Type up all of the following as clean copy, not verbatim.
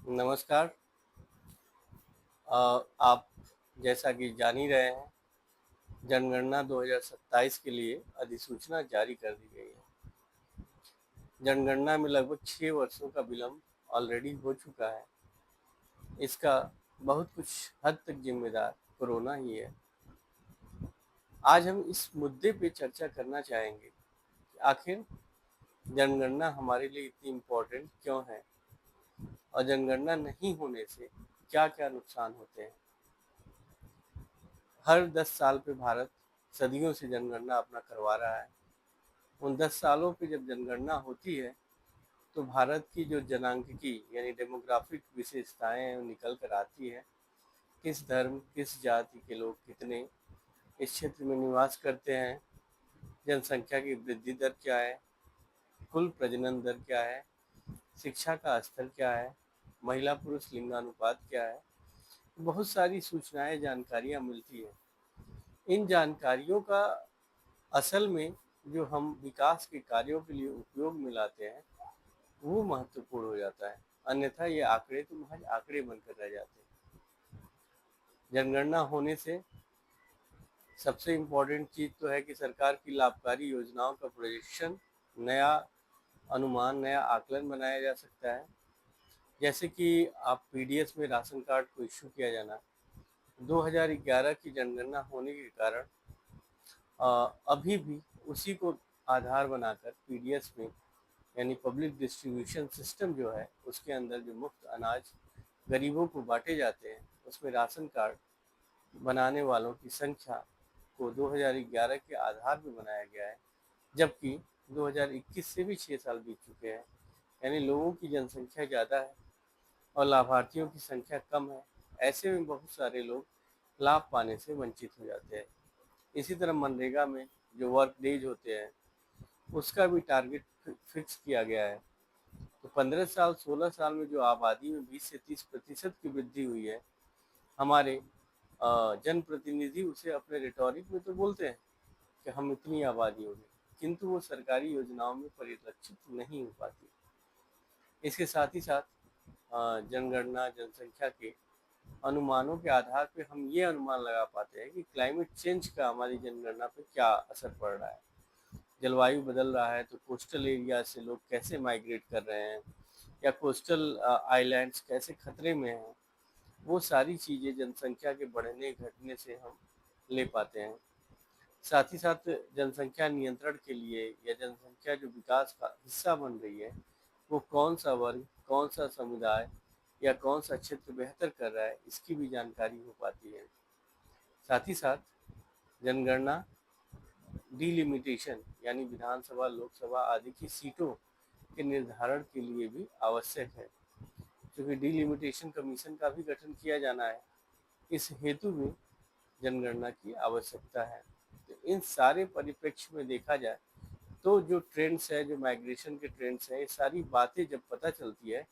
नमस्कार। आप जैसा कि जान ही रहे हैं, जनगणना 2027 के लिए अधिसूचना जारी कर दी गई है। जनगणना में लगभग 6 वर्षों का विलंब ऑलरेडी हो चुका है। इसका बहुत कुछ हद तक जिम्मेदार कोरोना ही है। आज हम इस मुद्दे पे चर्चा करना चाहेंगे कि आखिर जनगणना हमारे लिए इतनी इम्पोर्टेंट क्यों है और जनगणना नहीं होने से क्या-क्या नुकसान होते हैं। हर 10 साल पे भारत सदियों से जनगणना अपना करवा रहा है। उन 10 सालों पे जब जनगणना होती है तो भारत की जो जनांकिकी यानी डेमोग्राफिक विशेषताएं निकल कर आती है। किस धर्म, किस जाति के लोग कितने इस क्षेत्र में निवास करते हैं, जनसंख्या की वृद्धि दर क्या है, कुल प्रजनन दर क्या है, शिक्षा का स्तर क्या है, महिला पुरुष लिंगानुपात क्या है। बहुत सारी सूचनाएं, जानकारियां मिलती है। इन जानकारियों का असल में जो हम विकास के कार्यों के लिए उपयोग में लाते हैं वो महत्वपूर्ण हो जाता है। अन्यथा ये आंकड़े तो महज आंकड़े बनकर रह जाते हैं। जनगणना होने से सबसे इम्पोर्टेंट चीज़ तो है कि सरकार की लाभकारी योजनाओं का प्रोजेक्शन, नया अनुमान, नया आकलन बनाया जा सकता है। जैसे कि आप पीडीएस में राशन कार्ड को इश्यू किया जाना, 2011 की जनगणना होने के कारण अभी भी उसी को आधार बनाकर पीडीएस में यानी पब्लिक डिस्ट्रीब्यूशन सिस्टम जो है उसके अंदर जो मुफ्त अनाज गरीबों को बांटे जाते हैं उसमें राशन कार्ड बनाने वालों की संख्या को 2011 के आधार पर बनाया गया है, जबकि 2021 से भी 6 साल बीत चुके हैं। यानी लोगों की जनसंख्या ज़्यादा है और लाभार्थियों की संख्या कम है। ऐसे में बहुत सारे लोग लाभ पाने से वंचित हो जाते हैं। इसी तरह मनरेगा में जो वर्क डेज होते हैं उसका भी टारगेट फिक्स किया गया है। तो 15 साल 16 साल में जो आबादी में 20 से 30% की वृद्धि हुई है, हमारे जनप्रतिनिधि उसे अपने रिटॉरिक में तो बोलते हैं कि हम इतनी आबादी होगी, किंतु वो सरकारी योजनाओं में परिलक्षित नहीं हो पाती। इसके साथ ही साथ जनगणना जनसंख्या के अनुमानों के आधार पर हम ये अनुमान लगा पाते हैं कि क्लाइमेट चेंज का हमारी जनगणना पर क्या असर पड़ रहा है। जलवायु बदल रहा है तो कोस्टल एरिया से लोग कैसे माइग्रेट कर रहे हैं या कोस्टल आइलैंड्स कैसे खतरे में हैं, वो सारी चीज़ें जनसंख्या के बढ़ने घटने से हम ले पाते हैं। साथ ही साथ जनसंख्या नियंत्रण के लिए या जनसंख्या जो विकास का हिस्सा बन रही है वो कौन सा वर्ग, कौन सा समुदाय या कौन सा क्षेत्र बेहतर कर रहा है, इसकी भी जानकारी हो पाती है। साथ ही साथ जनगणना डिलिमिटेशन यानी विधानसभा, लोकसभा आदि की सीटों के निर्धारण के लिए भी आवश्यक है, क्योंकि डिलिमिटेशन कमीशन का भी गठन किया जाना है। इस हेतु में जनगणना की आवश्यकता है। तो इन सारे परिप्रेक्ष्य में देखा जाए तो जो ट्रेंड्स है, जो माइग्रेशन के ट्रेंड्स हैं, ये सारी बातें जब पता चलती है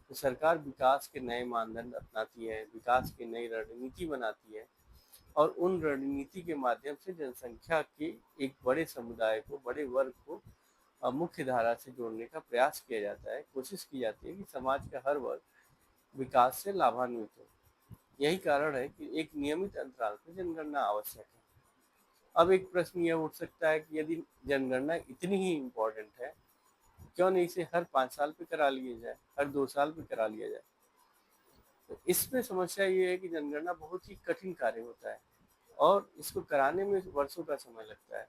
तो सरकार विकास के नए मानदंड अपनाती है, विकास की नई रणनीति बनाती है और उन रणनीति के माध्यम से जनसंख्या के एक बड़े समुदाय को, बड़े वर्ग को मुख्य धारा से जोड़ने का प्रयास किया जाता है। कोशिश की जाती है कि समाज का हर वर्ग विकास से लाभान्वित हो। यही कारण है कि एक नियमित अंतराल पर जनगणना आवश्यक है। अब एक प्रश्न यह उठ सकता है कि यदि जनगणना इतनी ही इम्पोर्टेंट है, क्यों नहीं इसे हर 5 साल पे करा लिया जाए, हर 2 साल पे करा लिया जाए। तो इसमें समस्या ये है कि जनगणना बहुत ही कठिन कार्य होता है और इसको कराने में वर्षों का समय लगता है।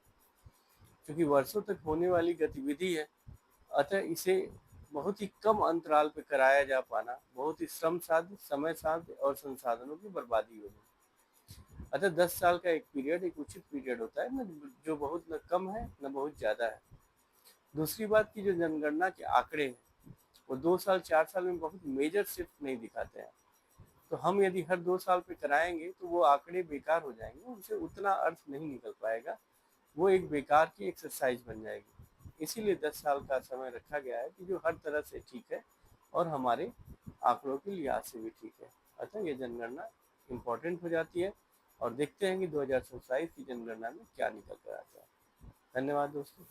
क्योंकि वर्षों तक होने वाली गतिविधि है, अतः इसे बहुत ही कम अंतराल पे कराया जा पाना बहुत ही श्रम साध्य, समय साध्य और संसाधनों की बर्बादी होगी। अतः 10 साल का एक पीरियड एक उचित पीरियड होता है, न जो बहुत न कम है न बहुत ज़्यादा है। दूसरी बात की जो जनगणना के आंकड़े हैं वो 2 साल 4 साल में बहुत मेजर शिफ्ट नहीं दिखाते हैं। तो हम यदि हर 2 साल पे कराएंगे तो वो आंकड़े बेकार हो जाएंगे, उनसे उतना अर्थ नहीं निकल पाएगा, वो एक बेकार की एक्सरसाइज बन जाएगी। इसीलिए 10 साल का समय रखा गया है कि जो हर तरह से ठीक है और हमारे आंकड़ों के लिहाज से भी ठीक है। अतः ये जनगणना इम्पोर्टेंट हो जाती है और देखते हैं कि 2027 की जनगणना में क्या निकल कर आता है। धन्यवाद दोस्तों।